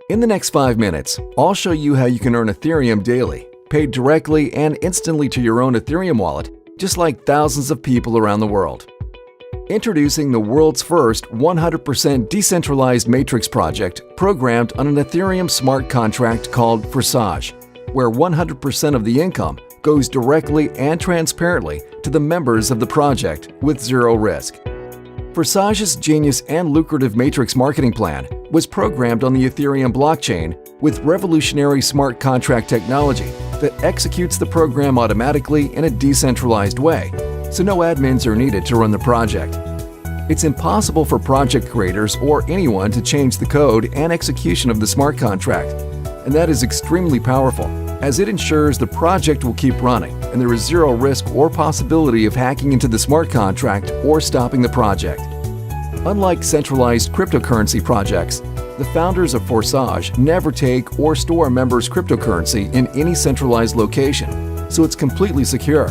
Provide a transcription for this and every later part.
In the next 5 minutes, I'll show you how you can earn Ethereum daily, paid directly and instantly to your own Ethereum wallet, just like thousands of people around the world. Introducing the world's first 100% decentralized matrix project programmed on an Ethereum smart contract called Forsage, where 100% of the income goes directly and transparently to the members of the project with zero risk. Forsage's genius and lucrative matrix marketing plan was programmed on the Ethereum blockchain with revolutionary smart contract technology that executes the program automatically in a decentralized way, so no admins are needed to run the project. It's impossible for project creators or anyone to change the code and execution of the smart contract, and that is extremely powerful, as it ensures the project will keep running and there is zero risk or possibility of hacking into the smart contract or stopping the project. Unlike centralized cryptocurrency projects, the founders of Forsage never take or store members' cryptocurrency in any centralized location, so it's completely secure.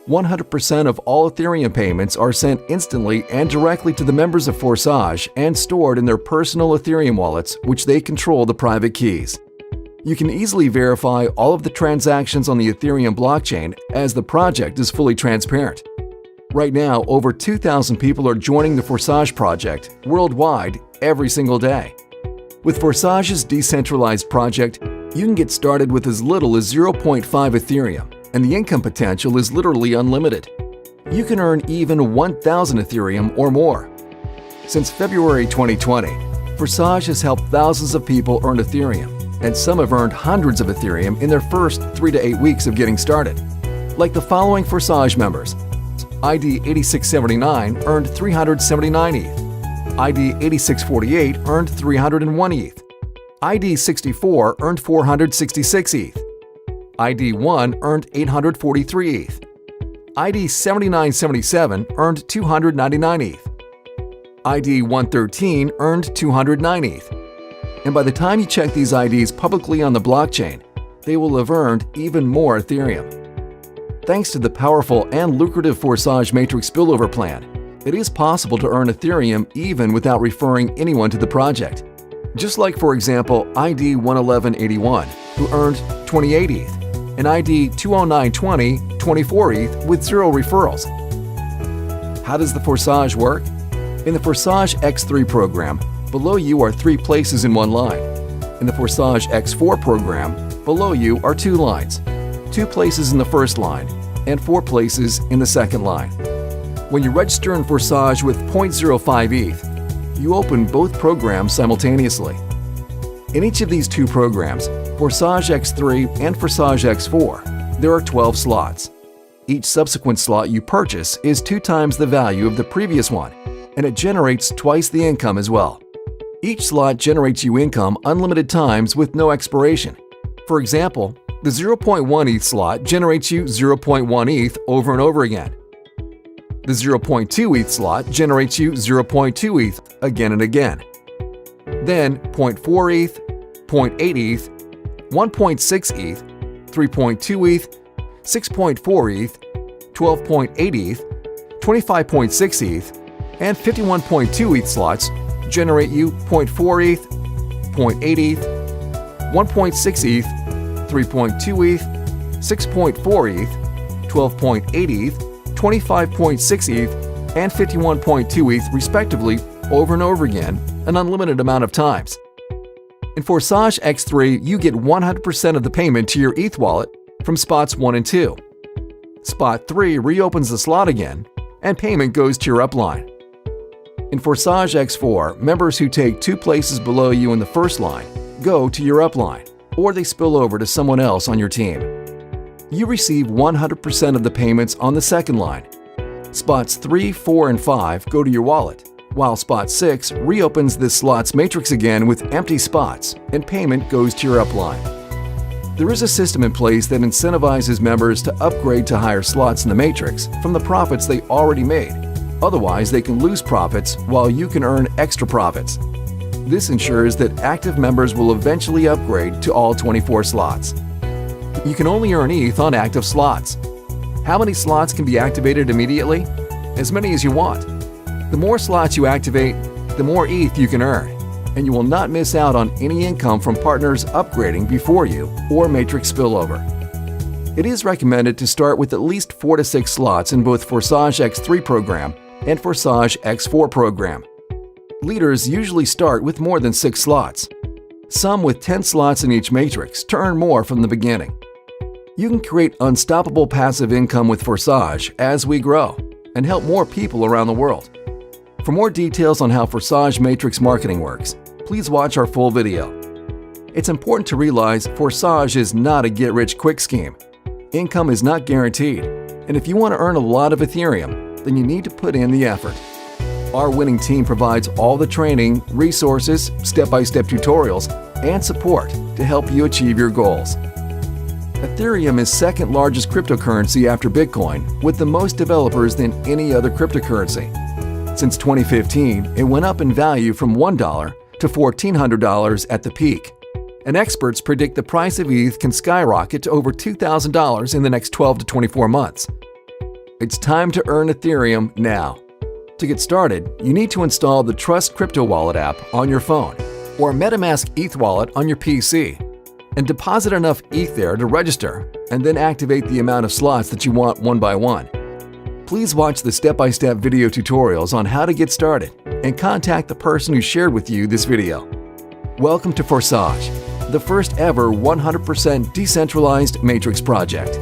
100% of all Ethereum payments are sent instantly and directly to the members of Forsage and stored in their personal Ethereum wallets, which they control the private keys. You can easily verify all of the transactions on the Ethereum blockchain as the project is fully transparent. Right now, over 2,000 people are joining the Forsage project worldwide every single day. With Forsage's decentralized project, you can get started with as little as 0.5 Ethereum, and the income potential is literally unlimited. You can earn even 1,000 Ethereum or more. Since February 2020, Forsage has helped thousands of people earn Ethereum, and some have earned hundreds of Ethereum in their first 3 to 8 weeks of getting started. Like the following Forsage members: ID 8679 earned 379 ETH. ID 8648 earned 301 ETH. ID 64 earned 466 ETH. ID 1 earned 843 ETH. ID 7977 earned 299 ETH. ID 113 earned 209 ETH. And by the time you check these IDs publicly on the blockchain, they will have earned even more Ethereum. Thanks to the powerful and lucrative Forsage Matrix spillover plan, it is possible to earn Ethereum even without referring anyone to the project. Just like, for example, ID 11181, who earned 28 ETH, and ID 20920, 24 ETH with zero referrals. How does the Forsage work? In the Forsage X3 program, below you are 3 places in one line. In the Forsage X4 program, below you are 2 lines, 2 places in the first line, and 4 places in the second line. When you register in Forsage with 0.05 ETH, you open both programs simultaneously. In each of these 2 programs, Forsage X3 and Forsage X4, there are 12 slots. Each subsequent slot you purchase is 2 times the value of the previous one, and it generates twice the income as well. Each slot generates you income unlimited times with no expiration. For example, the 0.1 ETH slot generates you 0.1 ETH over and over again. The 0.2 ETH slot generates you 0.2 ETH again and again. Then 0.4 ETH, 0.8 ETH, 1.6 ETH, 3.2 ETH, 6.4 ETH, 12.8 ETH, 25.6 ETH, and 51.2 ETH slots generate you 0.4 ETH, 0.8 ETH, 1.6 ETH, 3.2 ETH, 6.4 ETH, 12.8 ETH, 25.6 ETH, and 51.2 ETH respectively over and over again an unlimited amount of times. In Forsage X3, you get 100% of the payment to your ETH wallet from spots 1 and 2. Spot 3 reopens the slot again, and payment goes to your upline. In Forsage X4, members who take 2 places below you in the first line go to your upline, or they spill over to someone else on your team. You receive 100% of the payments on the second line. Spots 3, 4, and 5 go to your wallet, while spot 6 reopens this slot's matrix again with empty spots, and payment goes to your upline. There is a system in place that incentivizes members to upgrade to higher slots in the matrix from the profits they already made. Otherwise, they can lose profits while you can earn extra profits. This ensures that active members will eventually upgrade to all 24 slots. You can only earn ETH on active slots. How many slots can be activated immediately? As many as you want. The more slots you activate, the more ETH you can earn. and you will not miss out on any income from partners upgrading before you or matrix spillover. It is recommended to start with at least 4 to 6 slots in both Forsage X3 program and Forsage X4 program. Leaders usually start with more than 6 slots, some with 10 slots in each matrix to earn more from the beginning. You can create unstoppable passive income with Forsage as we grow and help more people around the world. For more details on how Forsage Matrix marketing works, please watch our full video. It's important to realize Forsage is not a get-rich-quick scheme. Income is not guaranteed, and if you want to earn a lot of Ethereum, then you need to put in the effort. Our winning team provides all the training, resources, step-by-step tutorials, and support to help you achieve your goals. Ethereum is second largest cryptocurrency after Bitcoin, with the most developers than any other cryptocurrency. Since 2015, it went up in value from $1 to $1,400 at the peak, and experts predict the price of ETH can skyrocket to over $2,000 in the next 12 to 24 months. It's time to earn Ethereum now. To get started, you need to install the Trust Crypto Wallet app on your phone or MetaMask ETH Wallet on your PC and deposit enough ETH there to register and then activate the amount of slots that you want one by one. Please watch the step-by-step video tutorials on how to get started and contact the person who shared with you this video. Welcome to Forsage, the first ever 100% decentralized matrix project.